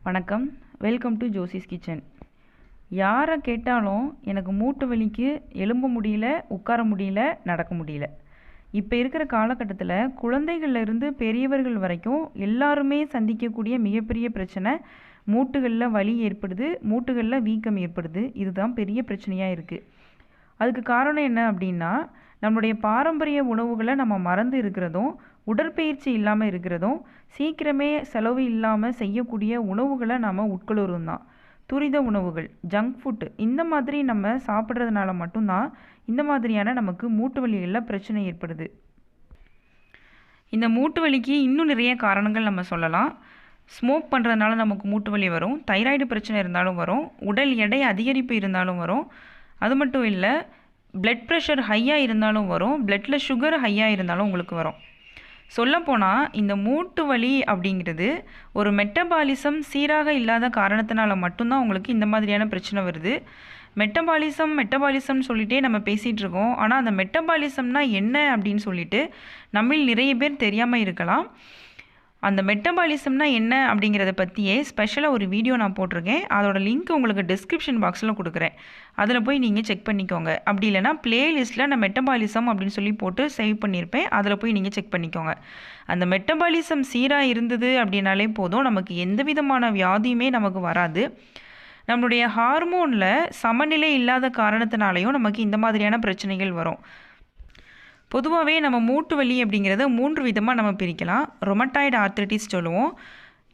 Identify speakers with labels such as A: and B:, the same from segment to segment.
A: வணக்கம். Welcome to Josie's kitchen. யாரை கேட்டாலும் எனக்கு மூட்டு வலிக்கு எழும்ப முடியல, உட்கார முடியல, நடக்க முடியல. இப்போ இருக்கிற காலகட்டத்தில் குழந்தைகள்ல இருந்து பெரியவர்கள் வரைக்கும் எல்லாருமே சந்திக்கக்கூடிய மிகப்பெரிய பிரச்சனை மூட்டுகளில் வலி ஏற்படுது, மூட்டுகளில் வீக்கம் ஏற்படுது. இதுதான் பெரிய பிரச்சனையாக இருக்குது. அதுக்கு காரணம் என்ன அப்படின்னா, நம்மளுடைய பாரம்பரிய உணவுகளை நம்ம மறந்து இருக்கிறதும், உடற்பயிற்சி இல்லாமல் இருக்கிறதும், சீக்கிரமே செலவு இல்லாமல் செய்யக்கூடிய உணவுகளை நம்ம உட்கொள்ளுறதும் தான். துரித உணவுகள், ஜங்க் ஃபுட்டு, இந்த மாதிரி நம்ம சாப்பிட்றதுனால மட்டும்தான் இந்த மாதிரியான நமக்கு மூட்டு வலிகளில் பிரச்சனை ஏற்படுது. இந்த மூட்டு வலிக்கு இன்னும் நிறைய காரணங்கள் நம்ம சொல்லலாம். ஸ்மோக் பண்ணுறதுனால நமக்கு மூட்டு வலி வரும், தைராய்டு பிரச்சனை இருந்தாலும் வரும், உடல் எடை அதிகரிப்பு இருந்தாலும் வரும். அது மட்டும் இல்லை, பிளட் ப்ரெஷர் ஹையாக இருந்தாலும் வரும், பிளட்டில் சுகர் ஹையாக இருந்தாலும் உங்களுக்கு வரும். சொல்லப்போனால் இந்த மூட்டு வலி அப்படிங்கிறது ஒரு மெட்டபாலிசம் சீராக இல்லாத காரணத்தினால மட்டும்தான் உங்களுக்கு இந்த மாதிரியான பிரச்சனை வருது. மெட்டபாலிசம்னு சொல்லிகிட்டே நம்ம பேசிகிட்டு இருக்கோம். ஆனால் அந்த மெட்டபாலிசம்னா என்ன அப்படின்னு சொல்லிட்டு நம்மில் நிறைய பேர் தெரியாமல் இருக்கலாம். அந்த மெட்டபாலிசம்னா என்ன அப்படிங்கிறத பற்றியே ஸ்பெஷலாக ஒரு வீடியோ நான் போட்டிருக்கேன். அதோட லிங்க் உங்களுக்கு டிஸ்கிரிப்ஷன் பாக்ஸில் கொடுக்குறேன். அதில் போய் நீங்கள் செக் பண்ணிக்கோங்க. அப்படி இல்லைனா ப்ளேலிஸ்ட்டில் நான் மெட்டபாலிசம் அப்படின்னு சொல்லி போட்டு சேவ் பண்ணியிருப்பேன். அதில் போய் நீங்கள் செக் பண்ணிக்கோங்க. அந்த மெட்டபாலிசம் சீராக இருந்தது அப்படின்னாலே போதும், நமக்கு எந்த விதமான வியாதியுமே நமக்கு வராது. நம்மளுடைய ஹார்மோனில் சமநிலை இல்லாத காரணத்தினாலையும் நமக்கு இந்த மாதிரியான பிரச்சனைகள் வரும். பொதுவாகவே நம்ம மூட்டு வலி அப்படிங்கிறத 3 விதமாக நம்ம பிரிக்கலாம். ரொமட்டாய்டு ஆர்த்ரைட்டிஸ் சொல்லுவோம்,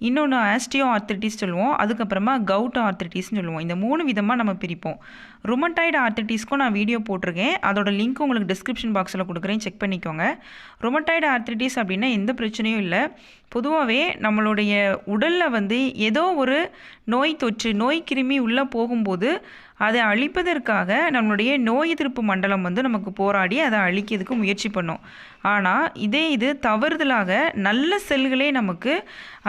A: இன்னொன்று ஆஸ்டியோ ஆர்த்ரைட்டிஸ் சொல்லுவோம், அதுக்கப்புறமா கவுட் ஆர்த்ரைட்டிஸ்னு சொல்லுவோம். இந்த 3 விதமாக நம்ம பிரிப்போம். ரொமட்டாய்டு ஆர்த்ரைட்டிஸ்க்கும் நான் வீடியோ போட்டிருக்கேன். அதோட லிங்க் உங்களுக்கு டிஸ்கிரிப்ஷன் பாக்ஸில் கொடுக்குறேன், செக் பண்ணிக்கோங்க. ரொமட்டாய்டு ஆர்த்ரைட்டிஸ் அப்படின்னா எந்த பிரச்சனையும் இல்லை. பொதுவாகவே நம்மளுடைய உடலில் ஏதோ ஒரு நோய் தொற்று, நோய் கிருமி உள்ளே போகும்போது அதை அழிப்பதற்காக நம்மளுடைய நோய் எதிர்ப்பு மண்டலம் நமக்கு போராடி அதை அழிக்கிறதுக்கு முயற்சி பண்ணும். ஆனால் இது தவறுதலாக நல்ல செல்களே நமக்கு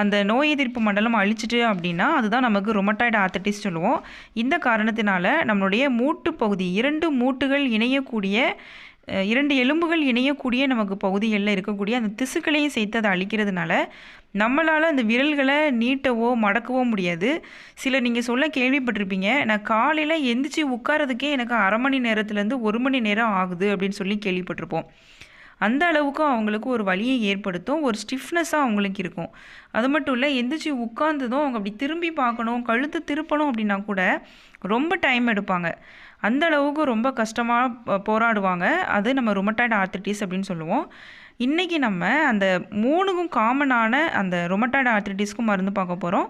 A: அந்த நோய் எதிர்ப்பு மண்டலம் அழிச்சிட்டு அப்படின்னா அதுதான் நமக்கு ரொமட்டாய்டு ஆர்த்ரைட்டிஸ் சொல்லுவோம். இந்த காரணத்தினால நம்மளுடைய மூட்டு பகுதி, 2 மூட்டுகள் இணையக்கூடிய 2 எலும்புகள் இணையக்கூடிய நமக்கு பகுதிகளில் இருக்கக்கூடிய அந்த திசுக்களையும் சேர்த்து அதை அழிக்கிறதுனால நம்மளால் அந்த விரல்களை நீட்டவோ மடக்கவோ முடியாது. நீங்கள் சொல்ல கேள்விப்பட்டிருப்பீங்க, நான் காலையில் எந்திரிச்சு உட்காரதுக்கே எனக்கு அரை மணி நேரத்துலேருந்து 1 மணி நேரம் ஆகுது அப்படின்னு சொல்லி கேள்விப்பட்டிருப்போம். அந்த அளவுக்கு அவங்களுக்கு ஒரு வலியை ஏற்படுத்தும், ஒரு ஸ்டிஃப்னஸாக அவங்களுக்கு இருக்கும். அது மட்டும் இல்லை, எந்திரிச்சு உட்கார்ந்ததும் அவங்க அப்படி திரும்பி பார்க்கணும், கழுத்து திருப்பணும் அப்படின்னா கூட ரொம்ப டைம் எடுப்பாங்க. அந்த அளவுக்கு ரொம்ப கஷ்டமாக போராடுவாங்க. அது நம்ம ரொமட்டாய்டு ஆர்த்ரைட்டிஸ் அப்படின்னு சொல்லுவோம். இன்றைக்கி நம்ம அந்த 3க்கும் காமனான அந்த ரொமட்டாய்டு ஆர்த்ரைட்டிஸ்க்கும் மருந்து பார்க்க போகிறோம்.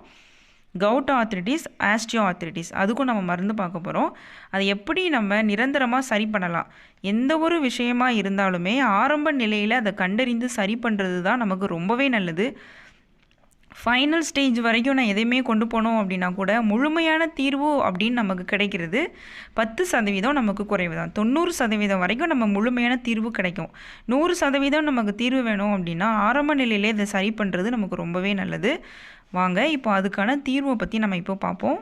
A: கவுட் ஆர்த்ரைட்டிஸ், ஆஸ்டியோ ஆர்த்ரைட்டிஸ், அதுக்கும் நம்ம மருந்து பார்க்க போகிறோம். அதை எப்படி நம்ம நிரந்தரமாக சரி பண்ணலாம், எந்த ஒரு விஷயமா இருந்தாலுமே ஆரம்ப நிலையில் அதை கண்டறிந்து சரி பண்ணுறது தான் நமக்கு ரொம்பவே நல்லது. ஃபைனல் ஸ்டேஜ் வரைக்கும் நான் எதையுமே கொண்டு போனோம் அப்படின்னா கூட முழுமையான தீர்வு அப்படின்னு நமக்கு கிடைக்கிறது 10% நமக்கு குறைவு தான். 90% வரைக்கும் நம்ம முழுமையான தீர்வு கிடைக்கும். 100% நமக்கு தீர்வு வேணும் அப்படின்னா ஆரம்ப நிலையிலே இதை சரி பண்ணுறது நமக்கு ரொம்பவே நல்லது. வாங்க இப்போ அதுக்கான தீர்வை பற்றி நம்ம இப்போ பார்ப்போம்.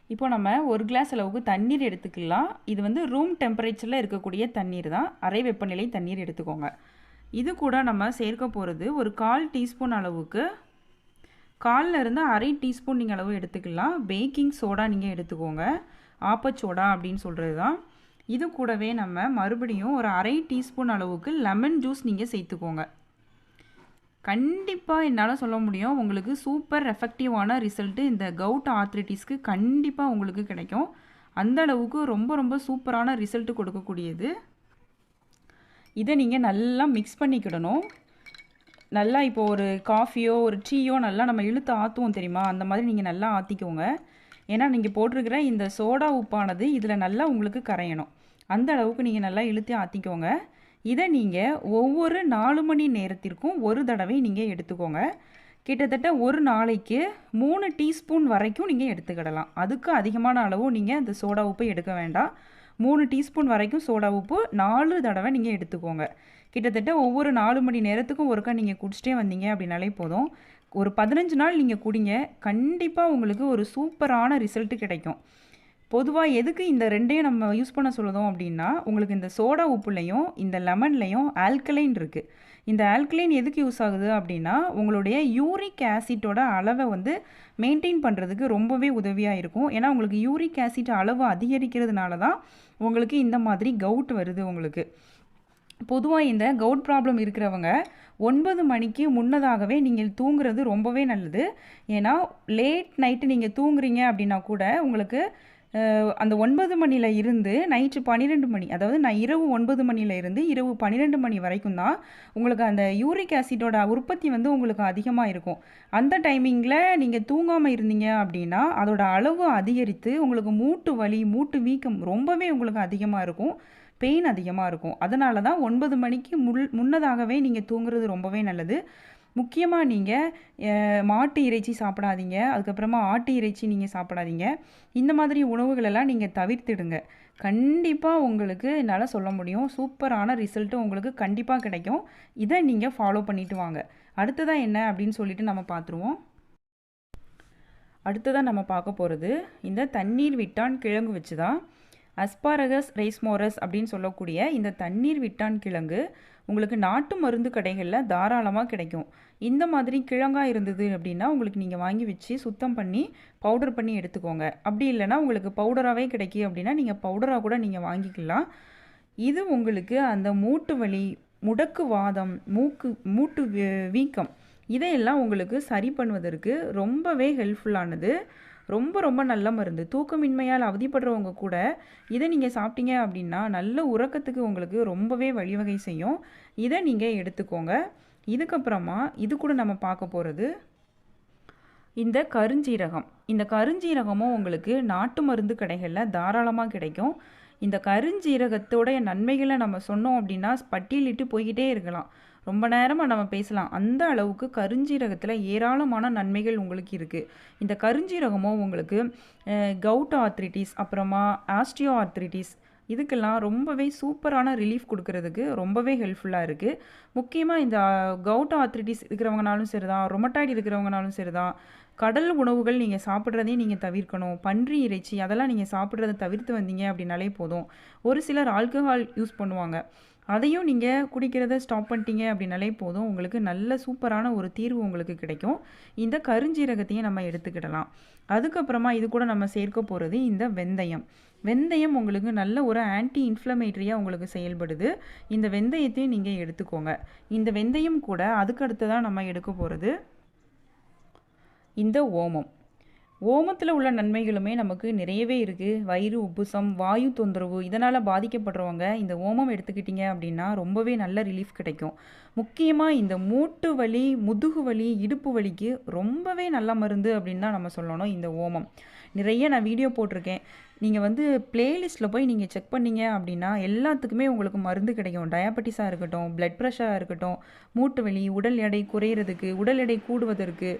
A: இப்போ நம்ம 1 கிளாஸ் அளவுக்கு தண்ணீர் எடுத்துக்கலாம். இது ரூம் டெம்பரேச்சரில் இருக்கக்கூடிய தண்ணீர் தான், அறை வெப்பநிலை தண்ணீர் எடுத்துக்கோங்க. இது கூட நம்ம சேர்க்க போகிறது ஒரு 1/4 டீஸ்பூன் அளவுக்கு, 1/4 இருந்து அரை டீஸ்பூன் நீங்கள் அளவு எடுத்துக்கலாம். பேக்கிங் சோடா நீங்கள் எடுத்துக்கோங்க, ஆப்பச்சோடா அப்படின்னு சொல்கிறது தான். இது கூடவே நம்ம மறுபடியும் ஒரு அரை டீஸ்பூன் அளவுக்கு லெமன் ஜூஸ் நீங்கள் சேர்த்துக்கோங்க. கண்டிப்பாக என்னால் சொல்ல முடியும், உங்களுக்கு சூப்பர் எஃபெக்டிவான ரிசல்ட்டு இந்த கவுட் ஆர்த்ரைட்டிஸ்க்கு கண்டிப்பாக உங்களுக்கு கிடைக்கும். அந்த அளவுக்கு ரொம்ப ரொம்ப சூப்பரான ரிசல்ட்டு கொடுக்கக்கூடியது. இதை நீங்கள் நல்லா மிக்ஸ் பண்ணிக்கிடணும். நல்லா இப்போ ஒரு காஃபியோ ஒரு டீயோ நல்லா நம்ம இழுத்து ஆற்றுவோம் தெரியுமா, அந்த மாதிரி நீங்கள் நல்லா ஆற்றிக்கோங்க. ஏன்னா நீங்கள் போட்டிருக்கிற இந்த சோடா உப்பானது இதில் நல்லா உங்களுக்கு கரையணும். அந்த அளவுக்கு நீங்கள் நல்லா இழுத்து ஆற்றிக்கோங்க. இதை நீங்கள் ஒவ்வொரு 4 மணி நேரத்திற்கும் ஒரு தடவை நீங்கள் எடுத்துக்கோங்க. கிட்டத்தட்ட ஒரு நாளைக்கு 3 டீஸ்பூன் வரைக்கும் நீங்கள் எடுத்துக்கிடலாம். அதுக்கு அதிகமான அளவும் நீங்கள் அந்த சோடா உப்பை எடுக்க வேண்டாம். 3 டீஸ்பூன் வரைக்கும் சோடா உப்பு 4 தடவை நீங்கள் எடுத்துக்கோங்க. கிட்டத்தட்ட ஒவ்வொரு 4 மணி நேரத்துக்கும் ஒருக்கா நீங்கள் குடிச்சிட்டே வந்தீங்க அப்படின்னாலே போதும். ஒரு 15 நாள் நீங்கள் குடிங்க, கண்டிப்பாக உங்களுக்கு ஒரு சூப்பரான ரிசல்ட்டு கிடைக்கும். பொதுவாக எதுக்கு இந்த 2ஐயும் நம்ம யூஸ் பண்ண சொல்லுதோம் அப்படின்னா, உங்களுக்கு இந்த சோடா உப்புலையும் இந்த லெமன்லையும் ஆல்கலைன் இருக்குது. இந்த ஆல்கலைன் எதுக்கு யூஸ் ஆகுது அப்படின்னா உங்களுடைய யூரிக் ஆசிட்டோட அளவை வந்து மெயின்டைன் பண்ணுறதுக்கு ரொம்பவே உதவியாக இருக்கும். ஏன்னா உங்களுக்கு யூரிக் ஆசிட் அளவு அதிகரிக்கிறதுனால தான் உங்களுக்கு இந்த மாதிரி கவுட் வருது உங்களுக்கு. பொதுவாக இந்த கவுட் ப்ராப்ளம் இருக்கிறவங்க 9 மணிக்கு முன்னதாகவே நீங்கள் தூங்குறது ரொம்பவே நல்லது. ஏன்னா லேட் நைட்டு நீங்கள் தூங்குறீங்க அப்படின்னா கூட உங்களுக்கு அந்த 9 மணியில் இருந்து நைட்டு 12 மணி, அதாவது நான் இரவு 9 மணியில் இருந்து இரவு 12 மணி வரைக்கும் தான் உங்களுக்கு அந்த யூரிக் ஆசிட்டோட உற்பத்தி வந்து உங்களுக்கு அதிகமாக இருக்கும். அந்த டைமிங்கில் நீங்கள் தூங்காமல் இருந்தீங்க அப்படின்னா அதோட அளவு அதிகரித்து உங்களுக்கு மூட்டு வலி, மூட்டு வீக்கம் ரொம்பவே உங்களுக்கு அதிகமாக இருக்கும், பெயின் அதிகமாக இருக்கும். அதனால தான் 9 மணிக்கு முன்னதாகவே நீங்கள் தூங்குறது ரொம்பவே நல்லது. முக்கியமாக நீங்கள் மாட்டு இறைச்சி சாப்பிடாதீங்க, அதுக்கப்புறமா ஆட்டு இறைச்சி நீங்கள் சாப்பிடாதீங்க. இந்த மாதிரி உணவுகளெல்லாம் நீங்கள் தவிர்த்திடுங்க. கண்டிப்பாக உங்களுக்கு என்னால் சொல்ல முடியும், சூப்பரான ரிசல்ட்டு உங்களுக்கு கண்டிப்பாக கிடைக்கும். இதை நீங்கள் ஃபாலோ பண்ணிட்டு வாங்க. அடுத்ததாக என்ன அப்படின்னு சொல்லிட்டு நம்ம பார்த்துருவோம். அடுத்ததாக நம்ம பார்க்க போகிறது இந்த தண்ணீர் விட்டான் கிழங்கு வச்சு தான். அஸ்பாரகஸ் ரைஸ்மோரஸ் அப்படின்னு சொல்லக்கூடிய இந்த தண்ணீர் விட்டான் கிழங்கு உங்களுக்கு நாட்டு மருந்து கடைகளில் தாராளமாக கிடைக்கும். இந்த மாதிரி கிழங்காக இருந்தது அப்படின்னா உங்களுக்கு நீங்கள் வாங்கி வச்சு சுத்தம் பண்ணி பவுடர் பண்ணி எடுத்துக்கோங்க. அப்படி இல்லைனா உங்களுக்கு பவுடராகவே கிடைக்கி அப்படின்னா நீங்கள் பவுடராக கூட நீங்கள் வாங்கிக்கலாம். இது உங்களுக்கு அந்த மூட்டு வலி, முடக்கு வாதம், மூட்டு வீக்கம் இதையெல்லாம் உங்களுக்கு சரி பண்ணுவதற்கு ரொம்பவே ஹெல்ப்ஃபுல்லானது. ரொம்ப நல்ல மருந்து. தூக்கமின்மையால் அவதிப்படுறவங்க கூட இதை நீங்கள் சாப்பிட்டீங்க அப்படின்னா நல்ல உறக்கத்துக்கு உங்களுக்கு ரொம்பவே வழிவகை செய்யும். இதை நீங்கள் எடுத்துக்கோங்க. இதுக்கப்புறமா இது கூட நம்ம பார்க்க போகிறது இந்த கருஞ்சீரகம். இந்த கருஞ்சீரகமும் உங்களுக்கு நாட்டு மருந்து கடைகளில் தாராளமாக கிடைக்கும். இந்த கருஞ்சீரகத்தோடைய நன்மைகளை நம்ம சொன்னோம் அப்படின்னா பட்டியலிட்டு போய்கிட்டே இருக்கலாம், ரொம்ப நேரமாக நம்ம பேசலாம். அந்த அளவுக்கு கருஞ்சீரகத்தில் ஏராளமான நன்மைகள் உங்களுக்கு இருக்குது. இந்த கருஞ்சீரகமும் உங்களுக்கு கவுட் ஆர்த்ரிட்டிஸ், அப்புறமா ஆஸ்டியோ ஆர்த்ரிட்டிஸ் இதுக்கெல்லாம் ரொம்பவே சூப்பரான ரிலீஃப் கொடுக்கறதுக்கு ரொம்பவே ஹெல்ப்ஃபுல்லாக இருக்குது. முக்கியமாக இந்த கவுட் ஆர்த்ரிட்டிஸ் இருக்கிறவங்கனாலும் சரி தான், ரொமட்டாய்டு இருக்கிறவங்கனாலும் சரி தான், கடல் உணவுகள் நீங்கள் சாப்பிட்றதையும் நீங்கள் தவிர்க்கணும். பன்றி இறைச்சி அதெல்லாம் நீங்கள் சாப்பிட்றத தவிர்த்து வந்தீங்க அப்படின்னாலே போதும். ஒரு சிலர் ஆல்கஹால் யூஸ் பண்ணுவாங்க, அதையும் நீங்கள் குடிக்கிறத ஸ்டாப் பண்ணிட்டீங்க அப்படின்னாலே போதும், உங்களுக்கு நல்ல சூப்பரான ஒரு தீர்வு உங்களுக்கு கிடைக்கும். இந்த கருஞ்சீரகத்தையும் நம்ம எடுத்துக்கிடலாம். அதுக்கப்புறமா இது கூட நம்ம சேர்க்க போகிறது இந்த வெந்தயம். வெந்தயம் உங்களுக்கு நல்ல ஒரு ஆன்டி இன்ஃப்ளமேட்டரியாக உங்களுக்கு செயல்படுது. இந்த வெந்தயத்தையும் நீங்கள் எடுத்துக்கோங்க. இந்த வெந்தயம் கூட அதுக்கு அடுத்ததான் நம்ம எடுக்க போகிறது இந்த ஓமம். ஓமத்தில் உள்ள நன்மைகளுமே நமக்கு நிறையவே இருக்குது. வயிறு உப்புசம், வாயு தொந்தரவு இதனால் பாதிக்கப்படுறவங்க இந்த ஓமம் எடுத்துக்கிட்டிங்க அப்படின்னா ரொம்பவே நல்ல ரிலீஃப் கிடைக்கும். முக்கியமாக இந்த மூட்டு வலி, முதுகு வலி, இடுப்பு வலிக்கு ரொம்பவே நல்ல மருந்து அப்படின்னு தான் நம்ம சொல்லணும் இந்த ஓமம். நிறைய நான் வீடியோ போட்டிருக்கேன், நீங்கள் வந்து பிளேலிஸ்ட்டில் போய் நீங்கள் செக் பண்ணிங்க அப்படின்னா எல்லாத்துக்குமே உங்களுக்கு மருந்து கிடைக்கும். டயாபெட்டிஸாக இருக்கட்டும், பிளட் ப்ரெஷராக இருக்கட்டும், மூட்டு வலி, உடல் எடை குறையிறதுக்கு, உடல் எடை கூடுவதற்கு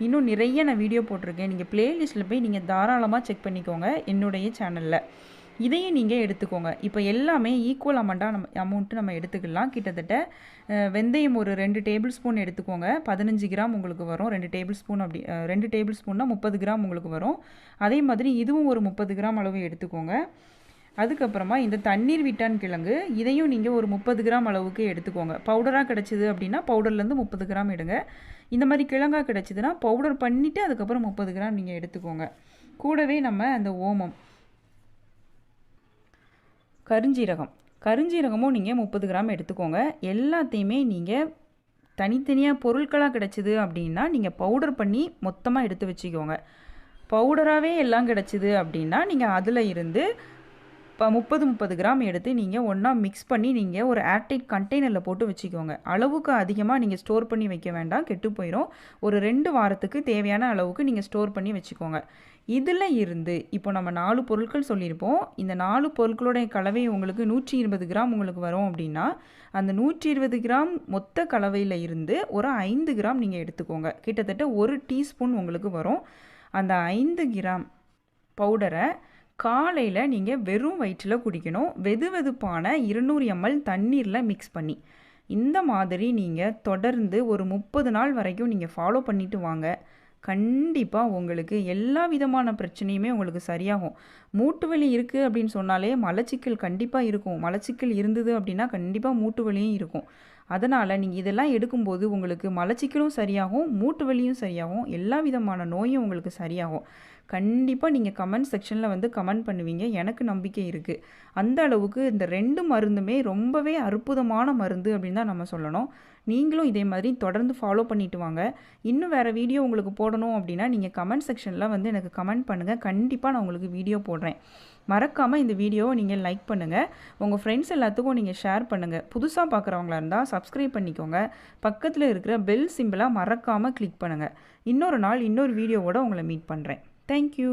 A: இன்னும் நிறைய நான் வீடியோ போட்டிருக்கேன். நீங்கள் பிளேலிஸ்ட்டில் போய் நீங்கள் தாராளமாக செக் பண்ணிக்கோங்க என்னுடைய சேனலில். இதையும் நீங்கள் எடுத்துக்கோங்க. இப்போ எல்லாமே ஈக்குவல் அமௌண்ட்டு நம்ம எடுத்துக்கலாம். கிட்டத்தட்ட வெந்தயம் ஒரு 2 டேபிள் ஸ்பூன் எடுத்துக்கோங்க, 15 கிராம் உங்களுக்கு வரும். 2 டேபிள் ஸ்பூன் அப்படி 2 டேபிள் ஸ்பூன்னா 30 கிராம் உங்களுக்கு வரும். அதே மாதிரி இதுவும் ஒரு 30 கிராம் அளவு எடுத்துக்கோங்க. அதுக்கப்புறமா இந்த தண்ணீர் விட்டான் கிழங்கு இதையும் நீங்கள் ஒரு 30 கிராம் அளவுக்கு எடுத்துக்கோங்க. பவுடராக கிடச்சிது அப்படின்னா பவுடர்லேருந்து 30 கிராம் எடுங்க. இந்த மாதிரி கிழங்காக கிடச்சிதுன்னா பவுடர் பண்ணிவிட்டு அதுக்கப்புறம் 30 கிராம் நீங்கள் எடுத்துக்கோங்க. கூடவே நம்ம அந்த ஓமம், கருஞ்சீரகமும் நீங்கள் 30 கிராம் எடுத்துக்கோங்க. எல்லாத்தையுமே நீங்கள் தனித்தனியாக பொருட்களாக கிடச்சிது அப்படின்னா நீங்கள் பவுடர் பண்ணி மொத்தமாக எடுத்து வச்சுக்கோங்க. பவுடராகவே எல்லாம் கிடச்சிது அப்படின்னா நீங்கள் அதில் இருந்து 30 கிராம் எடுத்து நீங்கள் ஒன்றா மிக்ஸ் பண்ணி நீங்கள் ஒரு ஏர்டைட் கண்டெய்னரில் போட்டு வச்சுக்கோங்க. அளவுக்கு அதிகமாக நீங்கள் ஸ்டோர் பண்ணி வைக்க வேண்டாம், கெட்டு போயிடும். ஒரு 2 வாரத்துக்கு தேவையான அளவுக்கு நீங்கள் ஸ்டோர் பண்ணி வச்சுக்கோங்க. இதில் இருந்து இப்போ நம்ம 4 பொருட்கள் சொல்லியிருப்போம். இந்த 4 பொருட்களுடைய கலவை உங்களுக்கு 120 கிராம் உங்களுக்கு வரும் அப்படின்னா அந்த 120 கிராம் மொத்த கலவையில் இருந்து ஒரு 5 கிராம் நீங்கள் எடுத்துக்கோங்க. கிட்டத்தட்ட 1 டீஸ்பூன் உங்களுக்கு வரும். அந்த 5 கிராம் பவுடரை காலையில் நீங்கள் வெறும் வயிற்றில் குடிக்கணும், வெதுவெதுப்பான 200 ml தண்ணீரில் மிக்ஸ் பண்ணி. இந்த மாதிரி நீங்கள் தொடர்ந்து ஒரு 30 நாள் வரைக்கும் நீங்கள் ஃபாலோ பண்ணிவிட்டு வாங்க. கண்டிப்பாக உங்களுக்கு எல்லா விதமான பிரச்சனையுமே உங்களுக்கு சரியாகும். மூட்டு வலி இருக்குது அப்படின்னு சொன்னாலே மலச்சிக்கல் கண்டிப்பாக இருக்கும். மலச்சிக்கல் இருந்தது அப்படின்னா கண்டிப்பாக மூட்டு வலியும் இருக்கும். அதனால் நீங்கள் இதெல்லாம் எடுக்கும்போது உங்களுக்கு மலச்சிக்கலும் சரியாகும், மூட்டு வலியும் சரியாகும், எல்லா விதமான நோயும் உங்களுக்கு சரியாகும். கண்டிப்பாக நீங்கள் கமெண்ட் செக்ஷனில் வந்து கமெண்ட் பண்ணுவீங்க, எனக்கு நம்பிக்கை இருக்குது. அந்த அளவுக்கு இந்த 2 மருந்துமே ரொம்பவே அற்புதமான மருந்து அப்படின்னு தான் நம்ம சொல்லணும். நீங்களும் இதே மாதிரி தொடர்ந்து ஃபாலோ பண்ணிட்டு வாங்க. இன்னும் வேறு வீடியோ உங்களுக்கு போடணும் அப்படின்னா நீங்கள் கமெண்ட் செக்ஷனில் வந்து எனக்கு கமெண்ட் பண்ணுங்கள். கண்டிப்பாக நான் உங்களுக்கு வீடியோ போடுறேன். மறக்காமல் இந்த வீடியோவை நீங்கள் லைக் பண்ணுங்கள், உங்கள் ஃப்ரெண்ட்ஸ் எல்லாத்துக்கும் நீங்கள் ஷேர் பண்ணுங்கள். புதுசாக பார்க்குறவங்களா இருந்தால் சப்ஸ்கிரைப் பண்ணிக்கோங்க. பக்கத்தில் இருக்கிற பெல் சிம்பிளாக மறக்காமல் கிளிக் பண்ணுங்கள். இன்னொரு நாள் இன்னொரு வீடியோவோட உங்களை மீட் பண்ணுறேன். தேங்க்யூ.